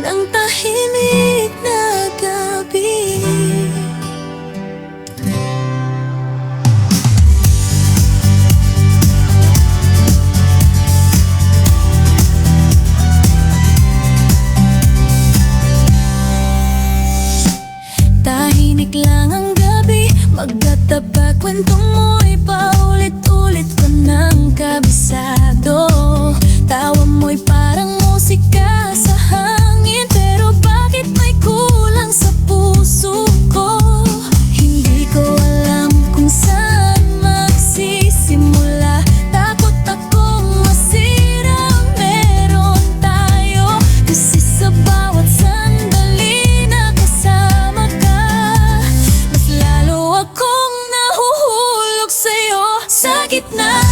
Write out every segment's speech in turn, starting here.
ng tahimik na gabi. Tahimik lang ang gabi, magtataba kwentong mo'y paulit-ulit ko ng kabisado. Tawa mo'y parang musika sa hangin, pero bakit may kulang sa puso ko? Hindi ko alam kung saan magsisimula. Takot akong masira meron tayo, kasi sa bawat sandali na kasama ka, mas lalo akong nahuhulog sa'yo. Sa gitna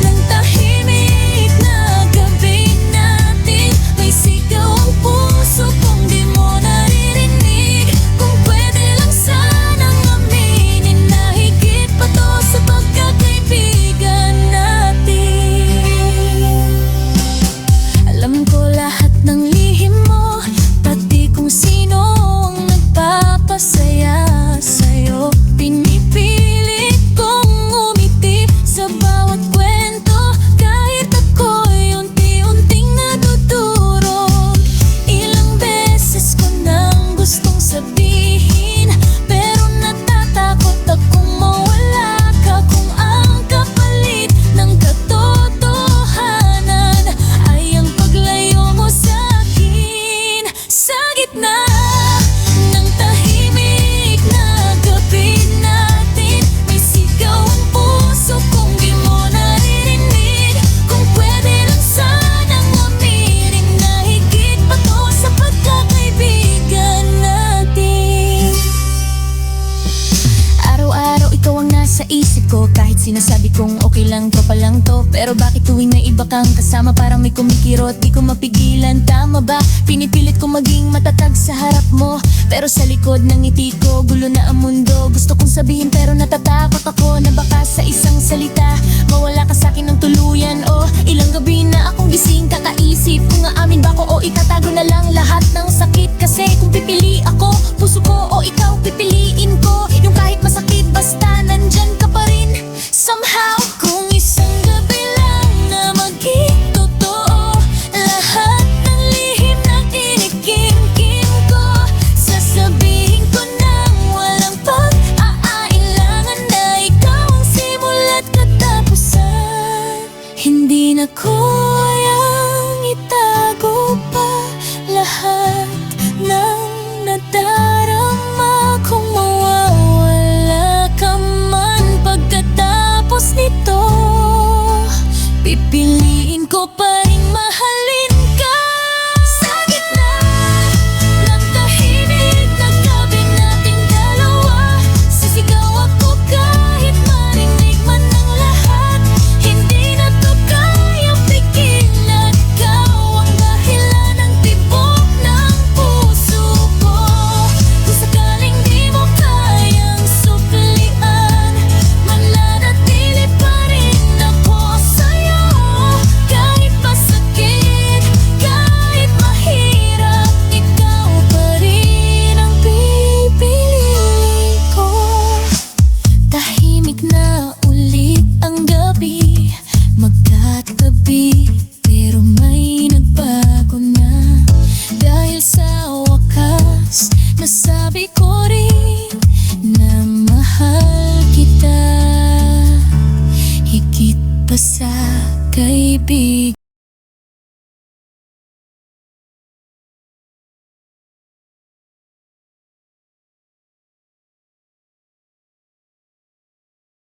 ng tahimik na gabi natin, may sigaw ang puso kung di mo naririnig. Kung pwede lang sanang aminin na higit pa to sa pagkakaibigan natin. Alam ko lahat ng lihim mo, pati kung sino ang nagpapasaya sa'yo. Pinipilit kong umiti sa bawat kwento, kahit ako'y unti-unting nadudurog. Ilang beses ko nang gustong sabihin, pero natatakot akong mawala ka. Kung ang kapalit ng katotohanan ay ang paglayo mo sa'kin. Sa gitna ng tahimik na gabi natin, may sigaw ang puso kung di mo naririnig. Kung pwede lang sanang aminin na higit pa to sa pagkakaibigan natin. Araw-araw ikaw ang nasa isip ko, kahit sinasabi kong okay lang to pa lang to. Pero bakit tuwing may iba kang kasama, parang may kumikirot, di ko mapigilan. Tama ba? Pinipilit ko maging matatag sa harap mo, pero sa likod ng ngiti ko, gulo na ang mundo. Gusto kong sabihin pero natatakot ako na baka sa isang salita mawala ka sa'kin ng tuluyan. O ilang gabi na akong gising kakaisip kung aamin ba ko o itatago na lang lahat ng sakit. Kasi kung pipili ako, puso ko o ikaw, pipiliin ko yung kahit masakit, basta nandyan ka pa rin. Somehow, kung isang gabi lang na maging totoo lahat ng lihim na kinikimkim ko, sasabihin ko nang walang pag-aailangan na ikaw ang simula't katapusan. Hindi na kayang itago pa lahat ng nadarama. Kung mawawala ka man pagkatapos nito, pipiliin ko pa rin mahalin ka. Sa gitna ng tahimik na gabi nating dalawa, sisigaw ako kahit marinig man ng lahat. Hindi na to kayang pigilan, ikaw ang dahilan ng tibok ng puso ko. Kung sakaling di mo kayang suklian, mananatili pa rin ako sa'yo. Kahit masakit, kahit mahirap, ikaw pa rin ang pipiliin ko. Tahimik na ulit ang gabi, magkatabi, pero may nagbago na. Dahil sa wakas, nasabi ko rin na mahal kita higit pa sa kaibigan.